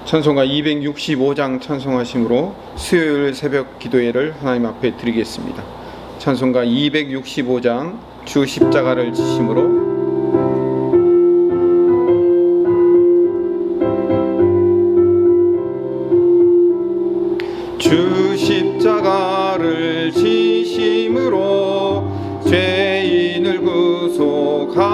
찬송가 265장 찬송하심으로 수요일 새벽 기도회를 하나님 앞에 드리겠습니다. 찬송가 265장 주 십자가를 지심으로 주 십자가를 지심으로 죄인을 구속하셨으니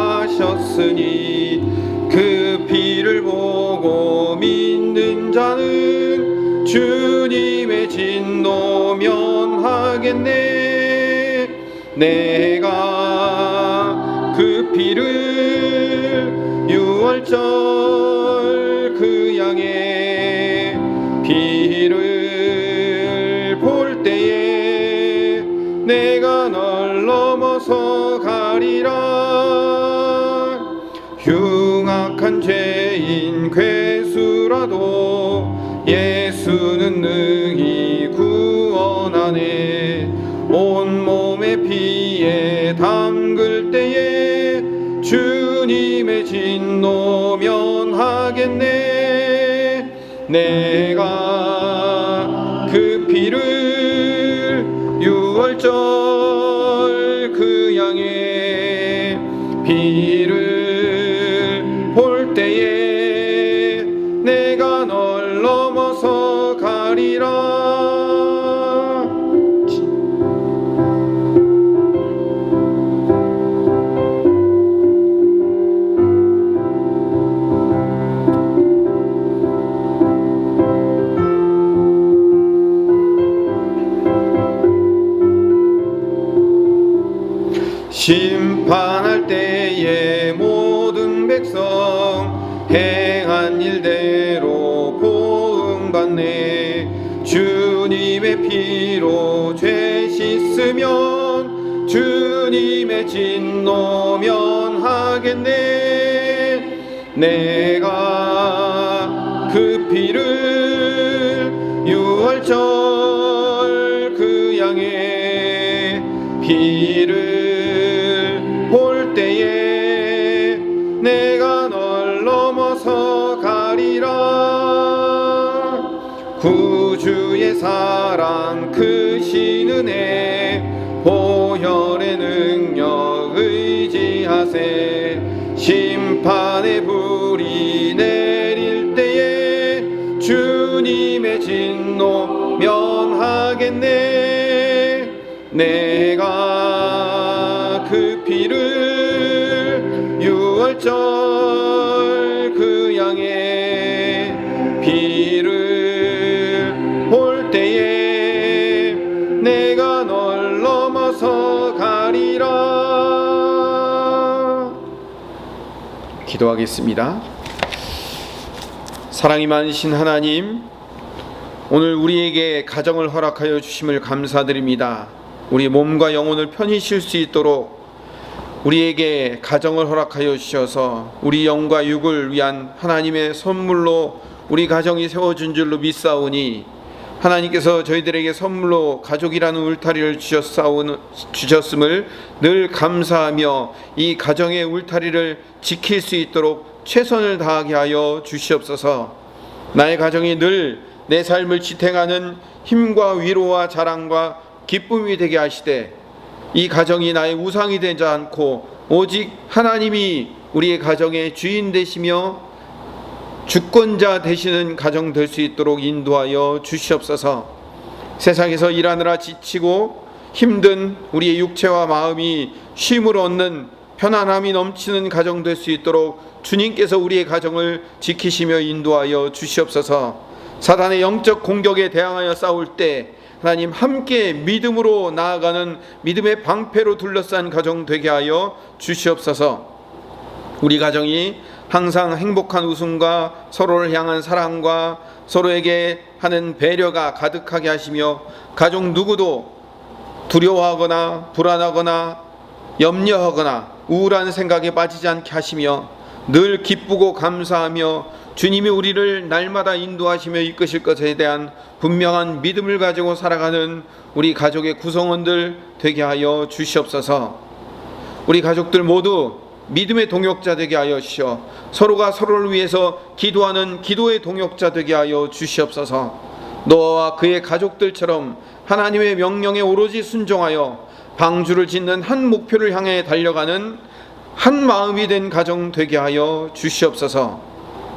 그 피를 보고 믿는 자는 주님의 진노 면하겠네. 내가 그 피를 유월절 그 양의 피를 볼 때에 내가 널 넘어서 가리라. 흉악한 죄인 괴수라도 예수는 능히 구원하네. 온몸의 피에 담글 때에 주님의 진노 면하겠네. 내가 그 피를 유월절 그 양의 피를 볼 때에 내가 널 넘어서 가리라. 심판할 때에 모든 백성 행한 일대로 보응받네. 주님의 피로 죄 씻으면 주님의 진노 면하겠네. 내가 그 피를 유월절 그 양의 피를 볼 때에 내가 널 넘어서 가리라. 구주의 사랑 크신 은혜 보혈의 능력 의지하세. 심판의 불이 내릴 때에 주님의 진노 면하겠네. 내가 그 피를 유월절 그 양의 피를 볼 때에 내가 널 넘어서 가리라. 기도하겠습니다. 사랑이 많으신 하나님, 오늘 우리에게 가정을 허락하여 주심을 감사드립니다. 우리 몸과 영혼을 편히 쉴 수 있도록 우리에게 가정을 허락하여 주셔서 우리 영과 육을 위한 하나님의 선물로 우리 가정이 세워준 줄로 믿사오니, 하나님께서 저희들에게 선물로 가족이라는 울타리를 주셨음을 늘 감사하며 이 가정의 울타리를 지킬 수 있도록 최선을 다하게 하여 주시옵소서. 나의 가정이 늘 내 삶을 지탱하는 힘과 위로와 자랑과 기쁨이 되게 하시되, 이 가정이 나의 우상이 되지 않고 오직 하나님이 우리의 가정의 주인 되시며 주권자 되시는 가정 될 수 있도록 인도하여 주시옵소서. 세상에서 일하느라 지치고 힘든 우리의 육체와 마음이 쉼을 얻는 편안함이 넘치는 가정 될 수 있도록 주님께서 우리의 가정을 지키시며 인도하여 주시옵소서. 사단의 영적 공격에 대항하여 싸울 때 하나님 함께 믿음으로 나아가는 믿음의 방패로 둘러싼 가정 되게 하여 주시옵소서. 우리 가정이 항상 행복한 웃음과 서로를 향한 사랑과 서로에게 하는 배려가 가득하게 하시며, 가족 누구도 두려워하거나 불안하거나 염려하거나 우울한 생각에 빠지지 않게 하시며 늘 기쁘고 감사하며 주님이 우리를 날마다 인도하시며 이끄실 것에 대한 분명한 믿음을 가지고 살아가는 우리 가족의 구성원들 되게 하여 주시옵소서. 우리 가족들 모두 믿음의 동역자 되게 하여 주시어 서로가 서로를 위해서 기도하는 기도의 동역자 되게 하여 주시옵소서. 노아와 그의 가족들처럼 하나님의 명령에 오로지 순종하여 방주를 짓는 한 목표를 향해 달려가는 한 마음이 된 가정 되게 하여 주시옵소서.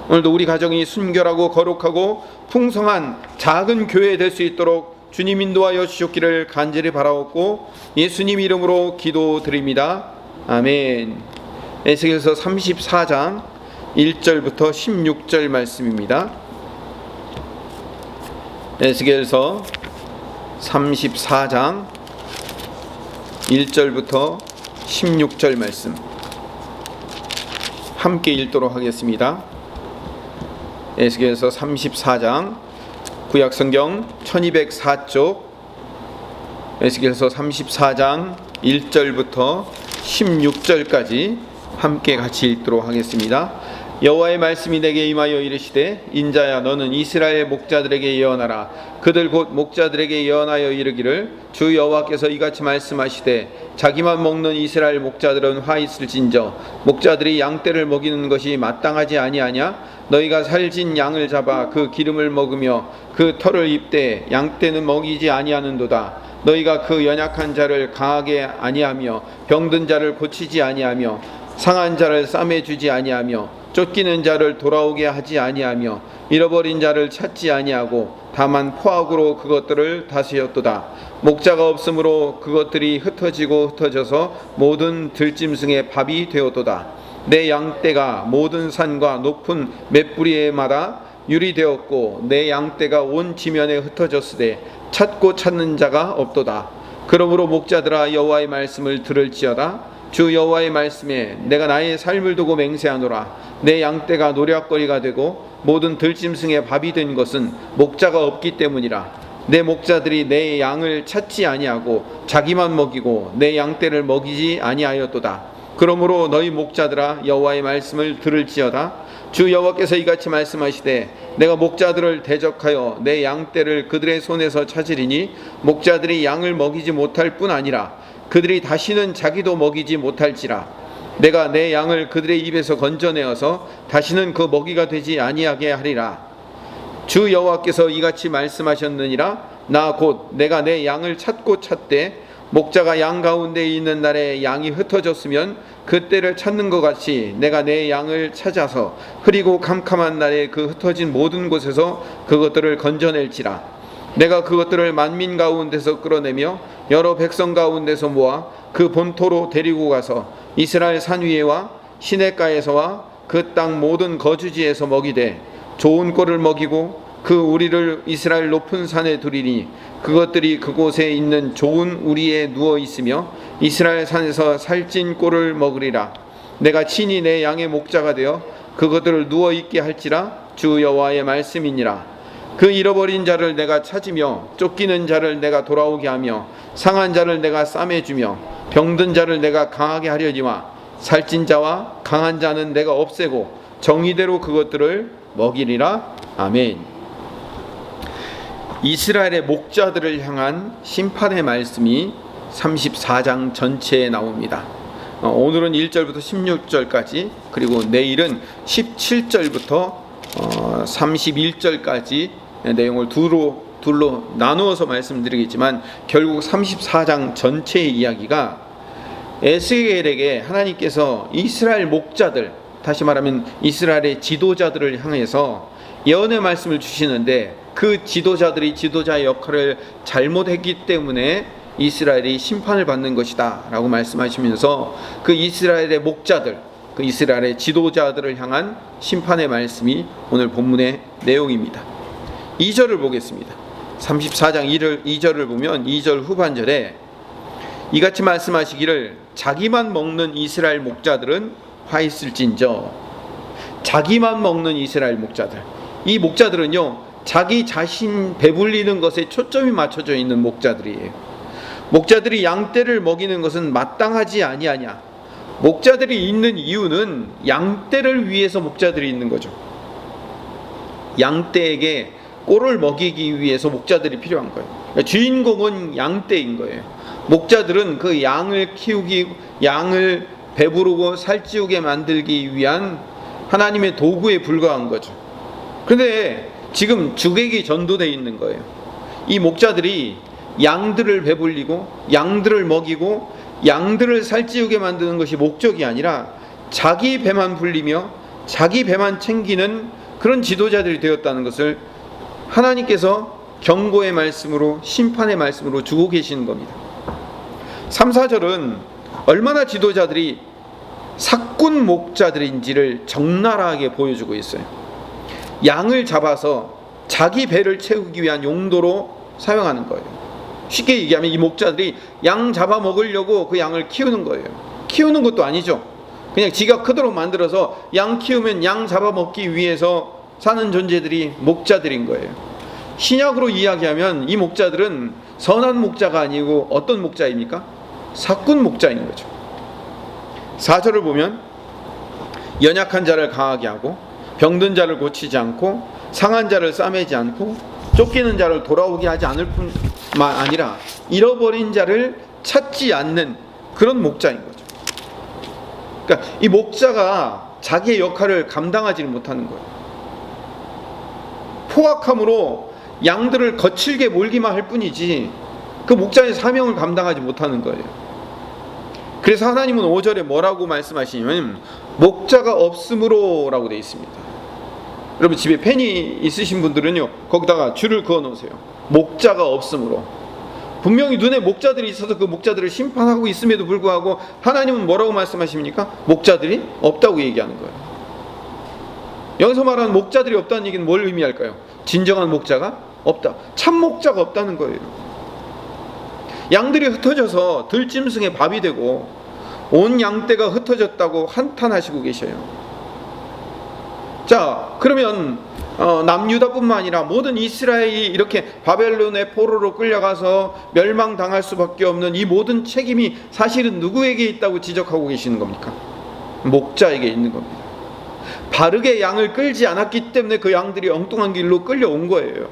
오늘도 우리 가정이 순결하고 거룩하고 풍성한 작은 교회 될 수 있도록 주님 인도하여 주셨기를 간절히 바라옵고 예수님 이름으로 기도드립니다. 아멘. 에스겔서 34장 1절부터 16절 말씀입니다. 에스겔서 34장 1절부터 16절 말씀 함께 읽도록 하겠습니다. 에스겔서 34장 구약성경 1204쪽 에스겔서 34장 1절부터 16절까지 함께 같이 읽도록 하겠습니다. 여호와의 말씀이 내게 임하여 이르시되 인자야 너는 이스라엘 목자들에게 예언하라. 그들 곧 목자들에게 예언하여 이르기를 주 여호와께서 이같이 말씀하시되 자기만 먹는 이스라엘 목자들은 화 있을진저 목자들이 양떼를 먹이는 것이 마땅하지 아니하냐. 너희가 살진 양을 잡아 그 기름을 먹으며 그 털을 입되 양떼는 먹이지 아니하는도다. 너희가 그 연약한 자를 강하게 아니하며 병든 자를 고치지 아니하며 상한 자를 싸매주지 아니하며 쫓기는 자를 돌아오게 하지 아니하며 잃어버린 자를 찾지 아니하고 다만 포악으로 그것들을 다스렸도다. 목자가 없으므로 그것들이 흩어지고 흩어져서 모든 들짐승의 밥이 되었도다. 내 양떼가 모든 산과 높은 맷뿌리에마다 유리되었고 내 양떼가 온 지면에 흩어졌으되 찾고 찾는 자가 없도다. 그러므로 목자들아 여호와의 말씀을 들을지어다. 주 여호와의 말씀에 내가 나의 삶을 두고 맹세하노라. 내 양떼가 노략거리가 되고 모든 들짐승의 밥이 된 것은 목자가 없기 때문이라. 내 목자들이 내 양을 찾지 아니하고 자기만 먹이고 내 양떼를 먹이지 아니하였도다. 그러므로 너희 목자들아 여호와의 말씀을 들을지어다. 주 여호와께서 이같이 말씀하시되 내가 목자들을 대적하여 내 양떼를 그들의 손에서 찾으리니 목자들이 양을 먹이지 못할 뿐 아니라 그들이 다시는 자기도 먹이지 못할지라. 내가 내 양을 그들의 입에서 건져내어서 다시는 그 먹이가 되지 아니하게 하리라. 주 여호와께서 이같이 말씀하셨느니라. 나 곧 내가 내 양을 찾고 찾되 목자가 양 가운데 있는 날에 양이 흩어졌으면 그때를 찾는 것 같이 내가 내 양을 찾아서 흐리고 캄캄한 날에 그 흩어진 모든 곳에서 그것들을 건져낼지라. 내가 그것들을 만민 가운데서 끌어내며 여러 백성 가운데서 모아 그 본토로 데리고 가서 이스라엘 산 위에와 시냇가에서와 그 땅 모든 거주지에서 먹이되 좋은 꼴을 먹이고 그 우리를 이스라엘 높은 산에 두리니 그것들이 그곳에 있는 좋은 우리에 누워 있으며 이스라엘 산에서 살찐 꼴을 먹으리라. 내가 친히 내 양의 목자가 되어 그것들을 누워 있게 할지라. 주 여호와의 말씀이니라. 그 잃어버린 자를 내가 찾으며 쫓기는 자를 내가 돌아오게 하며 상한 자를 내가 싸매주며 병든 자를 내가 강하게 하려니와 살찐 자와 강한 자는 내가 없애고 정의대로 그것들을 먹이리라. 아멘. 이스라엘의 목자들을 향한 심판의 말씀이 34장 전체에 나옵니다. 오늘은 1절부터 16절까지 그리고 내일은 17절부터 31절까지 내용을 둘로 나누어서 말씀드리겠지만 결국 34장 전체의 이야기가 에스겔에게 하나님께서 이스라엘 목자들, 다시 말하면 이스라엘의 지도자들을 향해서 예언의 말씀을 주시는데 그 지도자들이 지도자의 역할을 잘못했기 때문에 이스라엘이 심판을 받는 것이다 라고 말씀하시면서 그 이스라엘의 목자들, 그 이스라엘의 지도자들을 향한 심판의 말씀이 오늘 본문의 내용입니다. 2절을 보겠습니다. 34장 2절을 보면 2절 후반절에 이같이 말씀하시기를 자기만 먹는 이스라엘 목자들은 화 있을진저. 자기만 먹는 이스라엘 목자들, 이 목자들은요 자기 자신 배불리는 것에 초점이 맞춰져 있는 목자들이에요. 목자들이 양떼를 먹이는 것은 마땅하지 아니하냐. 목자들이 있는 이유는 양떼를 위해서 목자들이 있는 거죠. 양떼에게 꼴을 먹이기 위해서 목자들이 필요한 거예요. 그러니까 주인공은 양떼인 거예요. 목자들은 그 양을 키우기, 양을 배부르고 살찌우게 만들기 위한 하나님의 도구에 불과한 거죠. 그런데 지금 주객이 전도되어 있는 거예요. 이 목자들이 양들을 배불리고 양들을 먹이고 양들을 살찌우게 만드는 것이 목적이 아니라 자기 배만 불리며 자기 배만 챙기는 그런 지도자들이 되었다는 것을 하나님께서 경고의 말씀으로, 심판의 말씀으로 주고 계시는 겁니다. 3, 4절은 얼마나 지도자들이 사꾼 목자들인지를 적나라하게 보여주고 있어요. 양을 잡아서 자기 배를 채우기 위한 용도로 사용하는 거예요. 쉽게 얘기하면 이 목자들이 양 잡아 먹으려고 그 양을 키우는 거예요. 키우는 것도 아니죠. 그냥 지가 크도록 만들어서 양 키우면 양 잡아 먹기 위해서 사는 존재들이 목자들인 거예요. 신약으로 이야기하면 이 목자들은 선한 목자가 아니고 어떤 목자입니까? 사꾼 목자인 거죠. 4절을 보면 연약한 자를 강하게 하고 병든 자를 고치지 않고 상한 자를 싸매지 않고 쫓기는 자를 돌아오게 하지 않을 뿐만 아니라 잃어버린 자를 찾지 않는 그런 목자인 거죠. 그러니까 이 목자가 자기의 역할을 감당하지 못하는 거예요. 포악함으로 양들을 거칠게 몰기만 할 뿐이지 그 목자의 사명을 감당하지 못하는 거예요. 그래서 하나님은 5절에 뭐라고 말씀하시냐면 목자가 없으므로 라고 되어 있습니다. 여러분 집에 펜이 있으신 분들은요 거기다가 줄을 그어 놓으세요. 목자가 없으므로. 분명히 눈에 목자들이 있어서 그 목자들을 심판하고 있음에도 불구하고 하나님은 뭐라고 말씀하십니까? 목자들이 없다고 얘기하는 거예요. 여기서 말하는 목자들이 없다는 얘기는 뭘 의미할까요? 진정한 목자가 없다. 참 목자가 없다는 거예요. 양들이 흩어져서 들짐승의 밥이 되고 온 양떼가 흩어졌다고 한탄하시고 계셔요. 자, 그러면 남유다뿐만 아니라 모든 이스라엘이 이렇게 바벨론의 포로로 끌려가서 멸망당할 수밖에 없는 이 모든 책임이 사실은 누구에게 있다고 지적하고 계시는 겁니까? 목자에게 있는 겁니다. 바르게 양을 끌지 않았기 때문에 그 양들이 엉뚱한 길로 끌려온 거예요.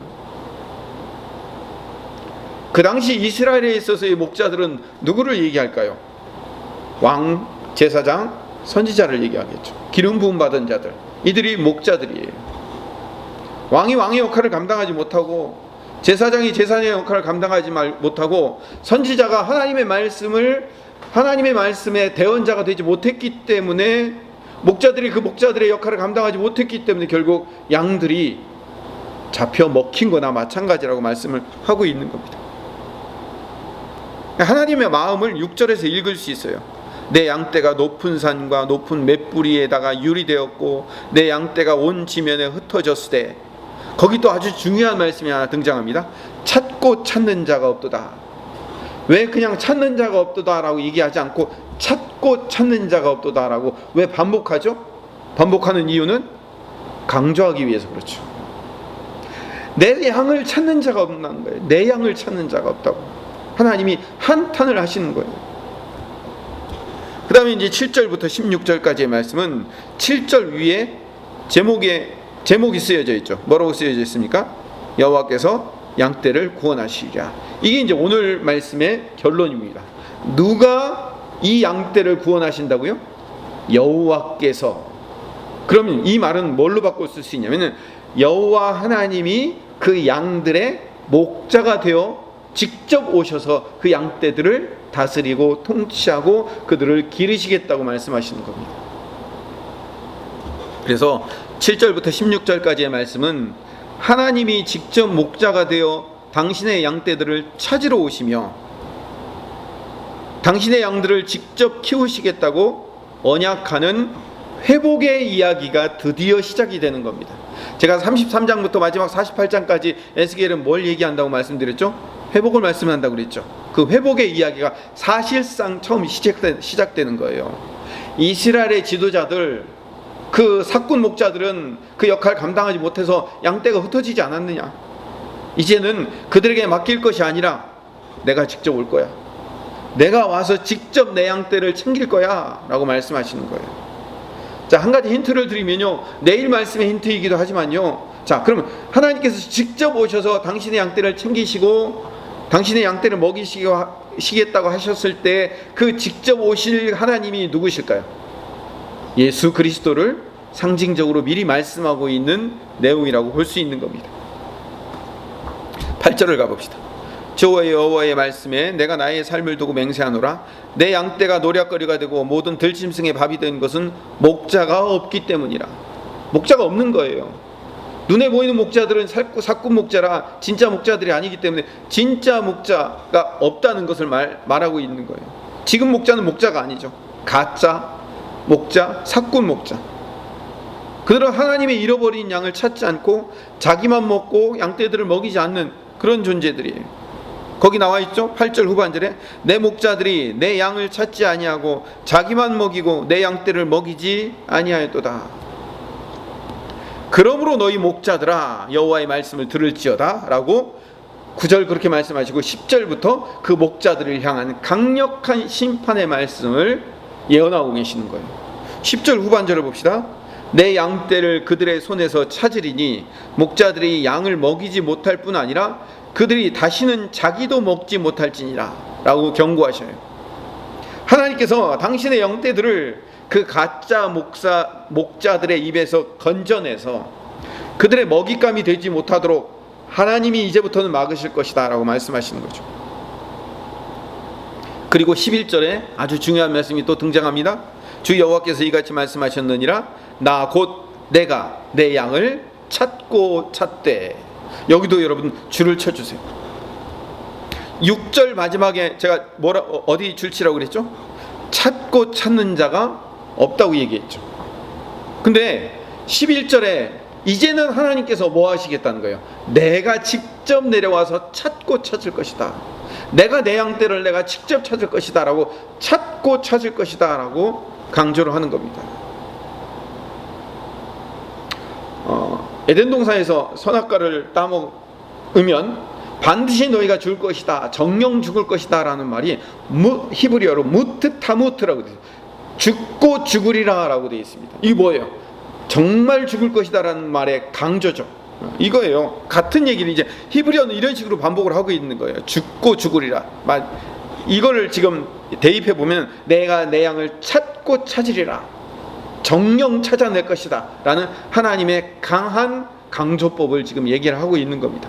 그 당시 이스라엘에 있어서의 목자들은 누구를 얘기할까요? 왕, 제사장, 선지자를 얘기하겠죠. 기름 부음 받은 자들, 이들이 목자들이에요. 왕이 왕의 역할을 감당하지 못하고 제사장이 제사장의 역할을 감당하지 못하고 선지자가 하나님의 말씀의 대언자가 되지 못했기 때문에 목자들이 그 목자들의 역할을 감당하지 못했기 때문에 결국 양들이 잡혀 먹힌 거나 마찬가지라고 말씀을 하고 있는 겁니다. 하나님의 마음을 6절에서 읽을 수 있어요. 내 양떼가 높은 산과 높은 맷뿌리에다가 유리되었고 내 양떼가 온 지면에 흩어졌으되, 거기 또 아주 중요한 말씀이 하나 등장합니다. 찾고 찾는 자가 없도다. 왜 그냥 찾는 자가 없도다라고 얘기하지 않고 찾고 찾는 자가 없도다라고 왜 반복하죠? 반복하는 이유는 강조하기 위해서 그렇죠. 내 양을 찾는 자가 없는 거예요. 내 양을 찾는 자가 없다고 하나님이 한탄을 하시는 거예요. 그 다음에 이제 7절부터 16절까지의 말씀은 7절 위에 제목이 쓰여져 있죠. 뭐라고 쓰여져 있습니까? 여호와께서 양떼를 구원하시리라. 이게 이제 오늘 말씀의 결론입니다. 누가 이 양떼를 구원하신다고요? 여호와께서. 그러면 이 말은 뭘로 바꿔 쓸 수 있냐면은 여호와 하나님이 그 양들의 목자가 되어 직접 오셔서 그 양떼들을 다스리고 통치하고 그들을 기르시겠다고 말씀하시는 겁니다. 그래서 7절부터 16절까지의 말씀은 하나님이 직접 목자가 되어 당신의 양떼들을 찾으러 오시며 당신의 양들을 직접 키우시겠다고 언약하는 회복의 이야기가 드디어 시작이 되는 겁니다. 제가 33장부터 마지막 48장까지 에스겔은 뭘 얘기한다고 말씀드렸죠? 회복을 말씀한다고 그랬죠. 그 회복의 이야기가 사실상 처음 시작되는 거예요. 이스라엘의 지도자들, 그 사꾼 목자들은 그 역할을 감당하지 못해서 양떼가 흩어지지 않았느냐. 이제는 그들에게 맡길 것이 아니라 내가 직접 올 거야. 내가 와서 직접 내 양떼를 챙길 거야 라고 말씀하시는 거예요. 자, 한 가지 힌트를 드리면요, 내일 말씀의 힌트이기도 하지만요, 자, 그러면 하나님께서 직접 오셔서 당신의 양떼를 챙기시고 당신의 양떼를 먹이시겠다고 하셨을 때 그 직접 오실 하나님이 누구실까요? 예수 그리스도를 상징적으로 미리 말씀하고 있는 내용이라고 볼 수 있는 겁니다. 8절을 가봅시다. 주의 여호와의 말씀에 내가 나의 삶을 두고 맹세하노라. 내 양떼가 노략거리가 되고 모든 들짐승의 밥이 된 것은 목자가 없기 때문이라. 목자가 없는 거예요. 눈에 보이는 목자들은 사꾼 목자라 진짜 목자들이 아니기 때문에 진짜 목자가 없다는 것을 말하고 있는 거예요. 지금 목자는 목자가 아니죠. 가짜 목자, 사꾼 목자. 그들은 하나님의 잃어버린 양을 찾지 않고 자기만 먹고 양떼들을 먹이지 않는 그런 존재들이에요. 거기 나와 있죠. 8절 후반절에 내 목자들이 내 양을 찾지 아니하고 자기만 먹이고 내 양떼를 먹이지 아니하였도다. 그러므로 너희 목자들아 여호와의 말씀을 들을지어다 라고 9절 그렇게 말씀하시고 10절부터 그 목자들을 향한 강력한 심판의 말씀을 예언하고 계시는 거예요. 10절 후반절을 봅시다. 내 양떼를 그들의 손에서 찾으리니 목자들이 양을 먹이지 못할 뿐 아니라 그들이 다시는 자기도 먹지 못할지니라 라고 경고하셔요. 하나님께서 당신의 양떼들을 그 가짜 목자들의 입에서 건져내서 그들의 먹잇감이 되지 못하도록 하나님이 이제부터는 막으실 것이다 라고 말씀하시는 거죠. 그리고 11절에 아주 중요한 말씀이 또 등장합니다. 주 여호와께서 이같이 말씀하셨느니라. 나 곧 내가 내 양을 찾고 찾되. 여기도 여러분 줄을 쳐주세요. 6절 마지막에 제가 어디 줄치라고 그랬죠? 찾고 찾는 자가 없다고 얘기했죠. 근데 11절에 이제는 하나님께서 뭐 하시겠다는 거예요? 내가 직접 내려와서 찾고 찾을 것이다. 내가 내 양떼를 내가 직접 찾을 것이다 라고 찾고 찾을 것이다 라고 강조를 하는 겁니다. 에덴 동산에서 선악과를 따먹으면 반드시 너희가 죽을 것이다, 정령 죽을 것이다 라는 말이 히브리어로 무트타무트라고 되어 있어요. 죽고 죽으리라 라고 되어 있습니다. 이게 뭐예요? 정말 죽을 것이다 라는 말의 강조죠. 이거예요. 같은 얘기를 이제 히브리어는 이런 식으로 반복을 하고 있는 거예요. 죽고 죽으리라. 이거를 지금 대입해 보면 내가 내 양을 찾고 찾으리라, 정령 찾아낼 것이다 라는 하나님의 강한 강조법을 지금 얘기를 하고 있는 겁니다.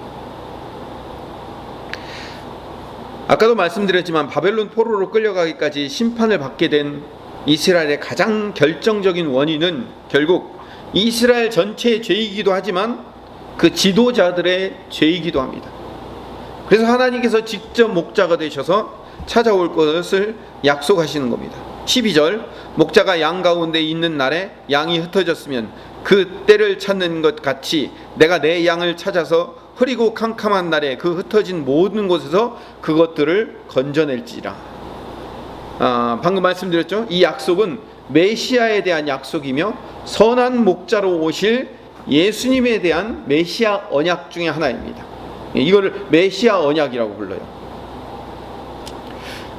아까도 말씀드렸지만 바벨론 포로로 끌려가기까지 심판을 받게 된 이스라엘의 가장 결정적인 원인은 결국 이스라엘 전체의 죄이기도 하지만 그 지도자들의 죄이기도 합니다. 그래서 하나님께서 직접 목자가 되셔서 찾아올 것을 약속하시는 겁니다. 12절 목자가 양 가운데 있는 날에 양이 흩어졌으면 그 때를 찾는 것 같이 내가 내 양을 찾아서 흐리고 캄캄한 날에 그 흩어진 모든 곳에서 그것들을 건져낼지라. 방금 말씀드렸죠. 이 약속은 메시아에 대한 약속이며 선한 목자로 오실 예수님에 대한 메시아 언약 중에 하나입니다. 이거를 메시아 언약이라고 불러요.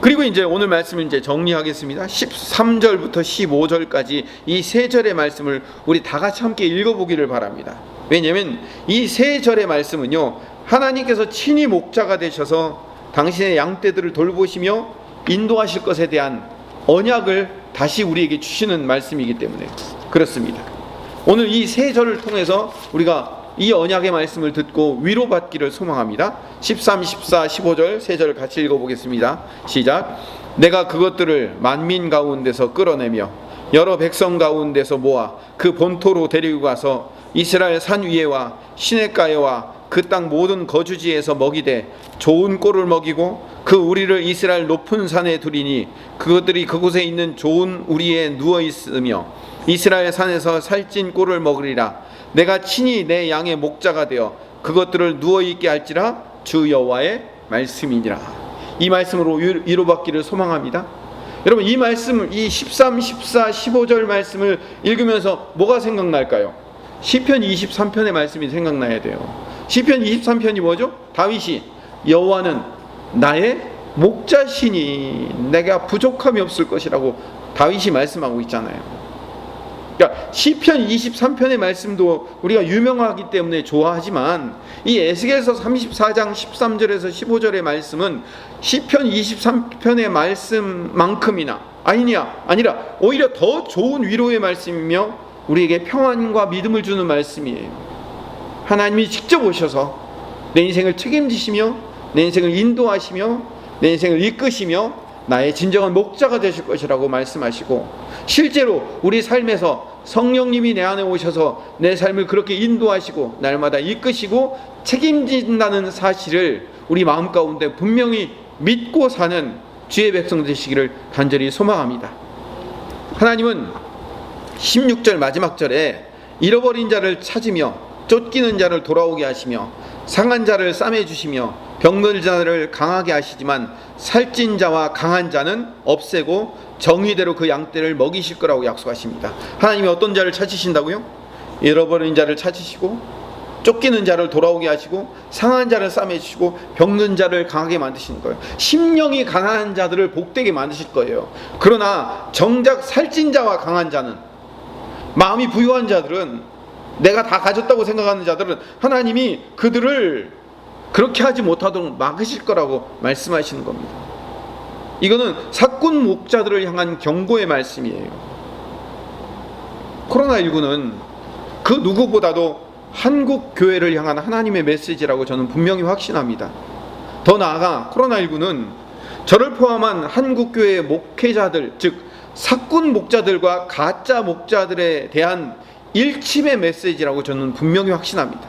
그리고 이제 오늘 말씀을 이제 정리하겠습니다. 13절부터 15절까지 이 세 절의 말씀을 우리 다 같이 함께 읽어보기를 바랍니다. 왜냐하면 이 세 절의 말씀은요, 하나님께서 친히 목자가 되셔서 당신의 양떼들을 돌보시며 인도하실 것에 대한 언약을 다시 우리에게 주시는 말씀이기 때문에 그렇습니다. 오늘 이 세 절을 통해서 우리가 이 언약의 말씀을 듣고 위로받기를 소망합니다. 13, 14, 15절 세 절 같이 읽어보겠습니다. 시작. 내가 그것들을 만민 가운데서 끌어내며 여러 백성 가운데서 모아 그 본토로 데리고 가서 이스라엘 산 위에와 시냇가에와 그 땅 모든 거주지에서 먹이되 좋은 꼴을 먹이고 그 우리를 이스라엘 높은 산에 두리니 그것들이 그곳에 있는 좋은 우리에 누워 있으며 이스라엘 산에서 살찐 꼴을 먹으리라. 내가 친히 내 양의 목자가 되어 그것들을 누워 있게 할지라. 주 여호와의 말씀이니라. 이 말씀으로 위로받기를 소망합니다. 여러분, 이 말씀을, 이 13, 14, 15절 말씀을 읽으면서 뭐가 생각날까요? 시편 23편의 말씀이 생각나야 돼요. 시편 23편이 뭐죠? 다윗이 여호와는 나의 목자시니 내가 부족함이 없을 것이라고 다윗이 말씀하고 있잖아요. 그러니까 시편 23편의 말씀도 우리가 유명하기 때문에 좋아하지만 이 에스겔서 34장 13절에서 15절의 말씀은 시편 23편의 말씀만큼이나 아니라 오히려 더 좋은 위로의 말씀이며 우리에게 평안과 믿음을 주는 말씀이에요. 하나님이 직접 오셔서 내 인생을 책임지시며 내 인생을 인도하시며 내 인생을 이끄시며 나의 진정한 목자가 되실 것이라고 말씀하시고, 실제로 우리 삶에서 성령님이 내 안에 오셔서 내 삶을 그렇게 인도하시고 날마다 이끄시고 책임진다는 사실을 우리 마음 가운데 분명히 믿고 사는 주의 백성 되시기를 간절히 소망합니다. 하나님은 16절 마지막 절에 잃어버린 자를 찾으며 쫓기는 자를 돌아오게 하시며 상한 자를 싸매 주시며 병든 자를 강하게 하시지만 살찐 자와 강한 자는 없애고 정의대로 그 양떼를 먹이실 거라고 약속하십니다. 하나님이 어떤 자를 찾으신다고요? 잃어버린 자를 찾으시고 쫓기는 자를 돌아오게 하시고 상한 자를 싸매 주시고 병든 자를 강하게 만드시는 거예요. 심령이 가난한 자들을 복되게 만드실 거예요. 그러나 정작 살찐 자와 강한 자는, 마음이 부유한 자들은, 내가 다 가졌다고 생각하는 자들은 하나님이 그들을 그렇게 하지 못하도록 막으실 거라고 말씀하시는 겁니다. 이거는 사꾼 목자들을 향한 경고의 말씀이에요. 코로나19는 그 누구보다도 한국 교회를 향한 하나님의 메시지라고 저는 분명히 확신합니다. 더 나아가 코로나19는 저를 포함한 한국 교회의 목회자들, 즉 사꾼 목자들과 가짜 목자들에 대한 일침의 메시지라고 저는 분명히 확신합니다.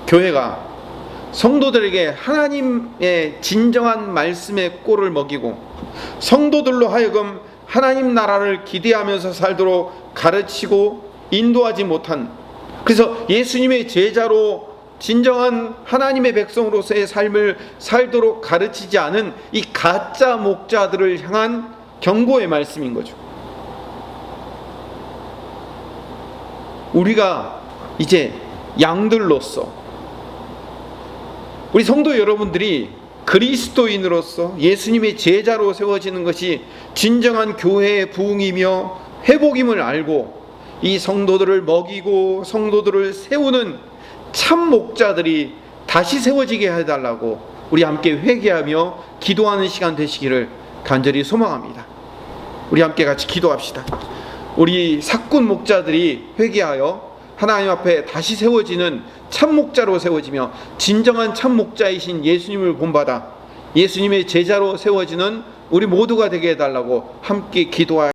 교회가 성도들에게 하나님의 진정한 말씀의 꼴을 먹이고 성도들로 하여금 하나님 나라를 기대하면서 살도록 가르치고 인도하지 못한, 그래서 예수님의 제자로 진정한 하나님의 백성으로서의 삶을 살도록 가르치지 않은 이 가짜 목자들을 향한 경고의 말씀인 거죠. 우리가 이제 양들로서, 우리 성도 여러분들이 그리스도인으로서 예수님의 제자로 세워지는 것이 진정한 교회의 부흥이며 회복임을 알고 이 성도들을 먹이고 성도들을 세우는 참 목자들이 다시 세워지게 해달라고 우리 함께 회개하며 기도하는 시간 되시기를 간절히 소망합니다. 우리 함께 같이 기도합시다. 우리 사꾼 목자들이 회개하여 하나님 앞에 다시 세워지는 참 목자로 세워지며 진정한 참 목자이신 예수님을 본받아 예수님의 제자로 세워지는 우리 모두가 되게 해달라고 함께 기도하여